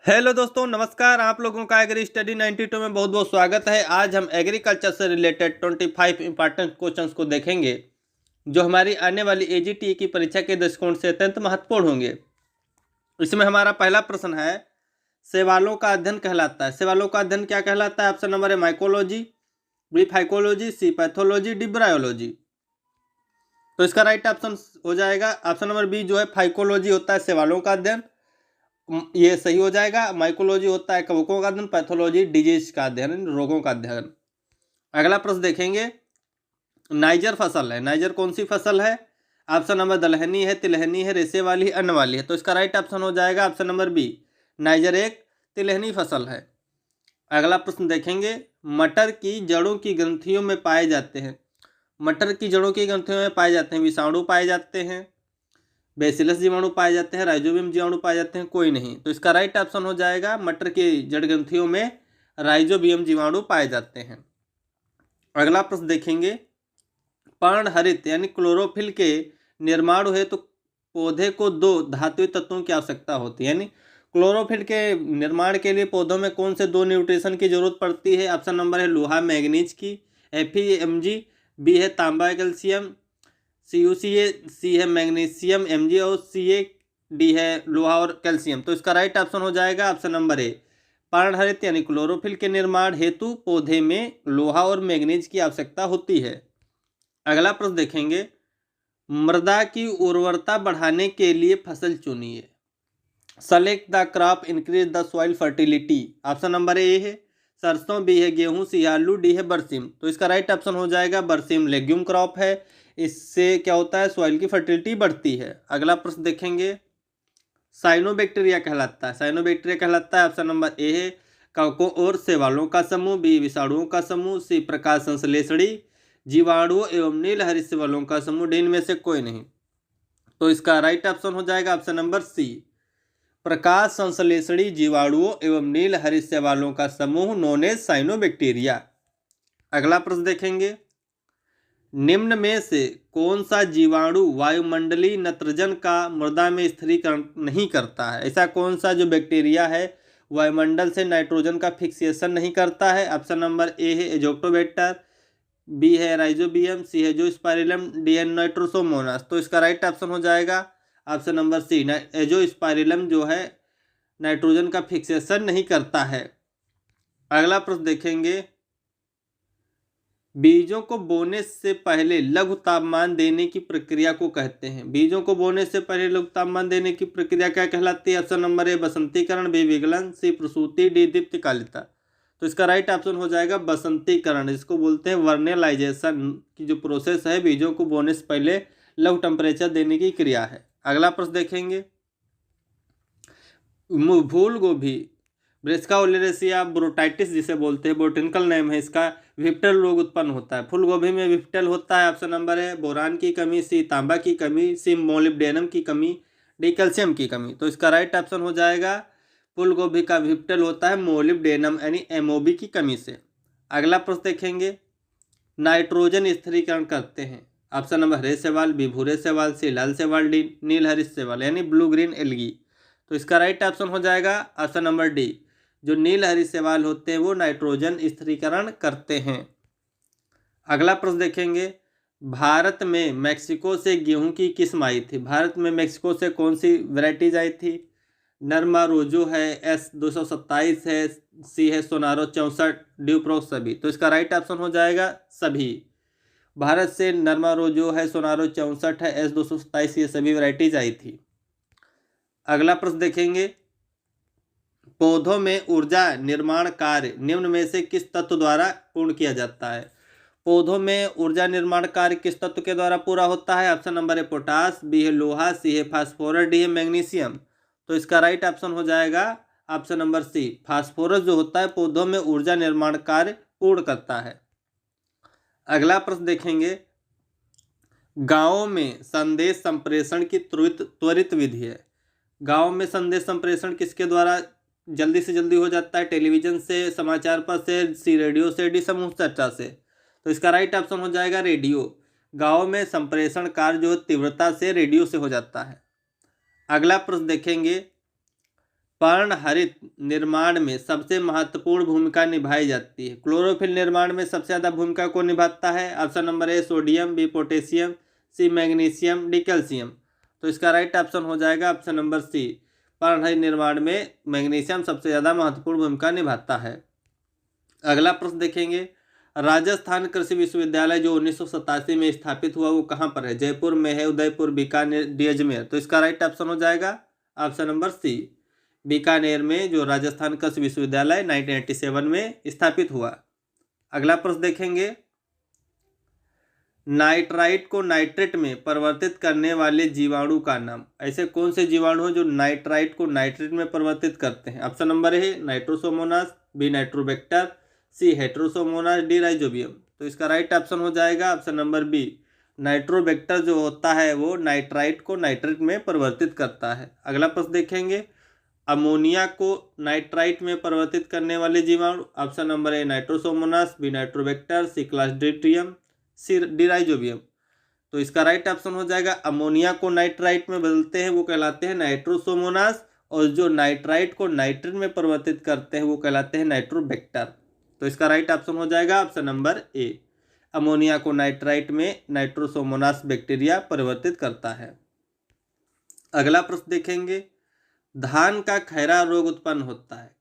Hello दोस्तों, नमस्कार। आप लोगों का एग्री स्टडी 92 में बहुत बहुत स्वागत है। आज हम एग्रीकल्चर से रिलेटेड 25 इंपॉर्टेंट क्वेश्चंस को देखेंगे जो हमारी आने वाली एजीटी की परीक्षा के दृष्टिकोण से अत्यंत महत्वपूर्ण होंगे। इसमें हमारा पहला प्रश्न है, शैवालों का अध्ययन कहलाता है। शैवालों का अध्ययन क्या कहलाता है? Option number A mycology, B phycology, C pathology, D bryology. तो इसका राइट ऑप्शन हो जाएगा ऑप्शन नंबर बी, जो है फाइकोलॉजी होता है शैवालों का अध्ययन। ये सही हो जाएगा। माइकोलॉजी होता है कवकों का अध्ययन, पैथोलॉजी डिजीज का अध्ययन, रोगों का अध्ययन। अगला प्रश्न देखेंगे, नाइजर फसल है। नाइजर कौन सी फसल है? ऑप्शन नंबर दलहनी है, तिलहनी है, रेशे वाली है, अन्न वाली है। तो इसका राइट ऑप्शन हो जाएगा ऑप्शन नंबर बी, नाइजर एक तिलहनी फसल है। अगला प्रश्न देखेंगे, मटर की जड़ों की ग्रंथियों में पाए जाते हैं। मटर की जड़ों की ग्रंथियों में पाए जाते हैं विषाणु पाए जाते हैं, बेसिलस जीवाणु पाए जाते हैं, राइजोबियम जीवाणु पाए जाते हैं, कोई नहीं। तो इसका राइट ऑप्शन हो जाएगा, मटर की जड़ ग्रंथियों में राइजोबियम जीवाणु पाए जाते हैं। अगला प्रश्न देखेंगे, पर्णहरित यानी क्लोरोफिल के निर्माण हेतु पौधे को दो धात्विक तत्वों की आवश्यकता होती है। यानी क्लोरोफिल के निर्माण के लिए पौधों में कौन से दो न्यूट्रिशन की जरूरत पड़ती है? ऑप्शन नंबर है लोहा मैग्नीज की, Fe Mg, बी है तांबा कैल्शियम, CuCa, सी है मैग्नीशियम Mg और Ca है लोहा और कैल्शियम। तो इसका राइट ऑप्शन हो जाएगा ऑप्शन नंबर ए, पर्णहरित यानी क्लोरोफिल के निर्माण हेतु पौधे में लोहा और मैग्नीज की आवश्यकता होती है। अगला प्रश्न देखेंगे, मृदा की उर्वरता बढ़ाने के लिए फसल चुनिए। Select the crop increase the soil fertility. Option number ए है सरसों, बी है गेहूं, सी आलू, डी है बरसीम। तो इसका राइट ऑप्शन हो जाएगा बरसीम। लेग्यूम क्रॉप है, इससे क्या होता है, सॉइल की फर्टिलिटी बढ़ती है। अगला प्रश्न देखेंगे, साइनोबैक्टीरिया कहलाता है। साइनोबैक्टीरिया कहलाता है ऑप्शन नंबर ए है कवकों और शैवालों का समूह, बी विषाणुओं का समूह, सी प्रकाश संश्लेषणी जीवाणुओं एवं नीलहरित शैवालों का समूह, डी इनमें से कोई नहीं। तो इसका राइट ऑप्शन हो जाएगा ऑप्शन नंबर सी, प्रकाश संश्लेषणी जीवाणुओं एवं नीलहरित शैवालों का समूह नोन एज साइनोबैक्टीरिया। अगला प्रश्न देखेंगे, निम्न में से कौन सा जीवाणु वायुमंडलीय नत्रजन का मृदा में स्थिरीकरण नहीं करता है? ऐसा कौन सा जो बैक्टीरिया है वायुमंडल से नाइट्रोजन का फिक्सेशन नहीं करता है? ऑप्शन नंबर ए है एजोक्टोबैक्टर, बी है राइजोबियम, सी है एजोस्पाइरिलम, डी है नाइट्रोसोमोनास। तो इसका राइट ऑप्शन हो जाएगा ऑप्शन नंबर सी, एजोस्पाइरिलम जो है नाइट्रोजन का फिक्सेशन नहीं करता है। अगला प्रश्न देखेंगे, बीजों को बोने से पहले लघु तापमान देने की प्रक्रिया को कहते हैं। बीजों को बोने से पहले लघु तापमान देने की प्रक्रिया क्या कहलाती है? ऑप्शन नंबर ए बसंतीकरण, बी विगलन, सी प्रसूति, डी दीप्तिकालिता। तो इसका राइट ऑप्शन हो जाएगा बसंतीकरण। इसको बोलते हैं वर्नेलाइजेशन की जो प्रोसेस है, बीजों को बोने से पहले लघु टेम्परेचर देने की क्रिया है। अगला प्रश्न देखेंगे, फूल गोभी ब्रेस्का ओलेरेसिया ब्रोटाइटिस जिसे बोलते हैं, बोटेनिकल नेम है इसका, विप्टल रोग उत्पन्न होता है। फूल गोभी में विप्टल होता है। ऑप्शन नंबर है बोरान की कमी, सी तांबा की कमी, सी मोलिब्डेनम की कमी, डी कैल्शियम की कमी। तो इसका राइट ऑप्शन हो जाएगा फूल गोभी का विप्टल होता है मोलिब्डेनम यानी MOB की कमी से। अगला प्रश्न देखेंगे, नाइट्रोजन स्थिरीकरण करते हैं। ऑप्शन नंबर हरे शैवाल, बी भूरे शैवाल, सी लाल शैवाल, डी नीलहरित शैवाल यानी ब्लू ग्रीन एल्गी। तो इसका राइट ऑप्शन हो जाएगा ऑप्शन नंबर डी, जो नीलहरित शैवाल होते हैं वो नाइट्रोजन स्थिरीकरण करते हैं। अगला प्रश्न देखेंगे, भारत में मेक्सिको से गेहूं की किस्म आई थी। भारत में मेक्सिको से कौन सी वैरायटीज आई थी? नरमा रोजो है, S227 है, सी है सोनारो 64, ड्यूप्रो सभी। तो इसका राइट ऑप्शन हो जाएगा सभी। भारत से नरमा रोजो है, सोनारो 64 है, S227 ये सभी वैरायटीज आई थी। अगला प्रश्न देखेंगे, पौधों में ऊर्जा निर्माण कार्य निम्न में से किस तत्व द्वारा पूर्ण किया जाता है? पौधों में ऊर्जा निर्माण कार्य किस तत्व के द्वारा पूरा होता है? ऑप्शन नंबर है पोटास, बी है लोहा, सी है फास्फोरस, डी है मैग्नीशियम। तो इसका राइट ऑप्शन हो जाएगा ऑप्शन नंबर सी, फास्फोरस जो होता है पौधों में ऊर्जा निर्माण कार्य पूर्ण करता है। अगला प्रश्न देखेंगे, गांवों में संदेश संप्रेषण की त्वरित विधि है। गांव में संदेश संप्रेषण किसके द्वारा जल्दी से जल्दी हो जाता है? टेलीविजन से, समाचार पत्र से, सी रेडियो से, डी समूह चर्चा से। तो इसका राइट ऑप्शन हो जाएगा रेडियो। गांव में संप्रेषण कार्य जो तीव्रता से रेडियो से हो जाता है। अगला प्रश्न देखेंगे, पर्णहरित निर्माण में सबसे महत्वपूर्ण भूमिका निभाई जाती है। क्लोरोफिल निर्माण में सबसे ज़्यादा भूमिका कौन निभाता है? Option number A sodium, B potassium, C magnesium, D calcium. तो इसका राइट ऑप्शन हो जाएगा ऑप्शन नंबर सी। पर्णहरित निर्माण में मैग्नीशियम सबसे ज़्यादा महत्वपूर्ण भूमिका निभाता है। अगला प्रश्न देखेंगे, राजस्थान कृषि विश्वविद्यालय जो 1987 में स्थापित हुआ वो कहाँ पर है? जयपुर में है, उदयपुर, बीकानेर, डी अजमेर। तो इसका राइट ऑप्शन हो जाएगा ऑप्शन नंबर सी, बीकानेर में जो राजस्थान कृषि विश्वविद्यालय 1987 में स्थापित हुआ। अगला प्रश्न देखेंगे, नाइट्राइट को नाइट्रेट में परिवर्तित करने वाले जीवाणु का नाम। ऐसे कौन से जीवाणु हैं जो नाइट्राइट को नाइट्रेट में परिवर्तित करते हैं? Option number A Nitrosomonas, B Nitrobacter, C Heterosomonas, D Rhizobium. तो इसका राइट ऑप्शन हो जाएगा ऑप्शन नंबर बी, नाइट्रोबैक्टर जो होता है वो नाइट्राइट को नाइट्रेट में परिवर्तित करता है। अगला प्रश्न देखेंगे, अमोनिया को नाइट्राइट में परिवर्तित करने वाले जीवाणु। Option number A Nitrosomonas, B Nitrobacter, C Clostridium, C D Rhizobium. तो इसका राइट ऑप्शन हो जाएगा अमोनिया को नाइट्राइट में बदलते हैं वो कहलाते हैं नाइट्रोसोमोनास, और जो नाइट्राइट को नाइट्रेट में परिवर्तित करते हैं वो कहलाते हैं नाइट्रोबैक्टर। तो इसका राइट ऑप्शन हो जाएगा ऑप्शन नंबर ए, अमोनिया को नाइट्राइट में नाइट्रोसोमोनास बैक्टीरिया परिवर्तित करता है। अगला प्रश्न देखेंगे, धान का खैरा रोग उत्पन्न होता है।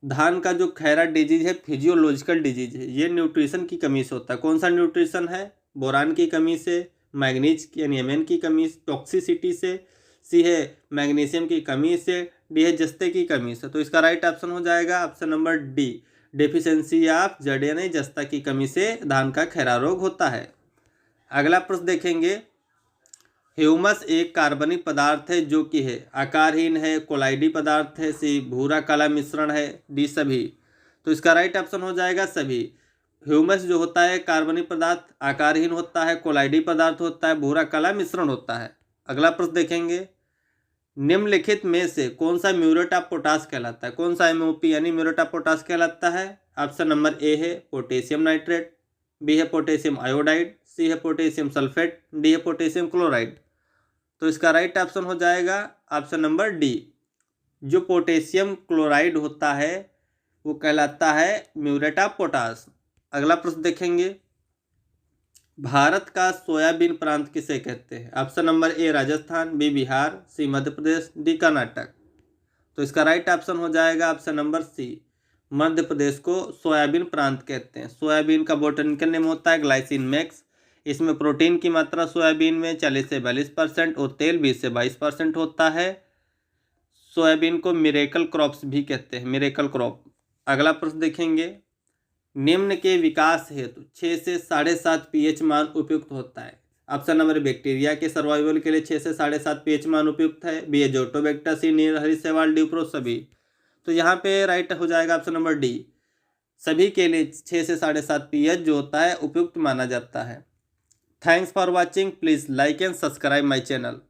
धान का जो खैरा डिजीज है फिजियोलॉजिकल डिजीज है, ये न्यूट्रिशन की कमी से होता है। कौन सा न्यूट्रिशन है? बोरान की कमी से, मैग्नीज यानी एमएन की कमी, टॉक्सिसिटी से, सी है मैग्नीशियम की कमी से, डी है जस्ते की कमी से। तो इसका राइट ऑप्शन हो जाएगा option number D, deficiency of जड़ यानी जस्ता की कमी से धान का खैरा रोग होता है। अगला प्रश्न देखेंगे, ह्यूमस एक कार्बनिक पदार्थ है जो कि है आकारहीन है, कोलाइडी पदार्थ है, सी भूरा काला मिश्रण है, डी सभी। तो इसका राइट ऑप्शन हो जाएगा सभी। ह्यूमस जो होता है कार्बनिक पदार्थ, आकारहीन होता है, कोलाइडी पदार्थ होता है, भूरा काला मिश्रण होता है। अगला प्रश्न देखेंगे, निम्नलिखित में से कौन सा म्यूरेट ऑफ पोटास कहलाता है? कौन सा एमओपी यानी म्यूरेट ऑफ पोटास कहलाता है? ऑप्शन नंबर ए है पोटेशियम नाइट्रेट, बी है पोटेशियम आयोडाइड, सी है पोटेशियम सल्फेट, डी है पोटेशियम क्लोराइड। तो इसका राइट ऑप्शन हो जाएगा ऑप्शन नंबर डी, जो पोटेशियम क्लोराइड होता है वो कहलाता है म्यूरेट ऑफ पोटास। अगला प्रश्न देखेंगे, भारत का सोयाबीन प्रांत किसे कहते हैं? Option number A Rajasthan, B Bihar, C Madhya Pradesh, D Karnataka. तो इसका राइट ऑप्शन हो जाएगा ऑप्शन नंबर सी, मध्य प्रदेश को सोयाबीन प्रांत कहते हैं। सोयाबीन का बोटनिकल नेम होता है ग्लाइसिन मैक्स। इसमें प्रोटीन की मात्रा सोयाबीन में 40 से 42% और तेल 20 से 22% होता है। सोयाबीन को मिरेकल क्रॉप्स भी कहते हैं, मिरेकल क्रॉप। अगला प्रश्न देखेंगे, निम्न के विकास हेतु 6 से 7.5 pH मान उपयुक्त होता है। ऑप्शन नंबर बैक्टीरिया के सर्वाइवल के लिए 6 से 7.5 pH मान उपयुक्त है, बी एजोटोबैक्टर, सी नीलहरी शैवाल, डी प्रो सभी। तो यहाँ पे राइट हो जाएगा ऑप्शन नंबर डी, सभी के लिए 6 से 7.5 pH जो होता है उपयुक्त माना जाता है। Thanks for watching, please like and subscribe my channel.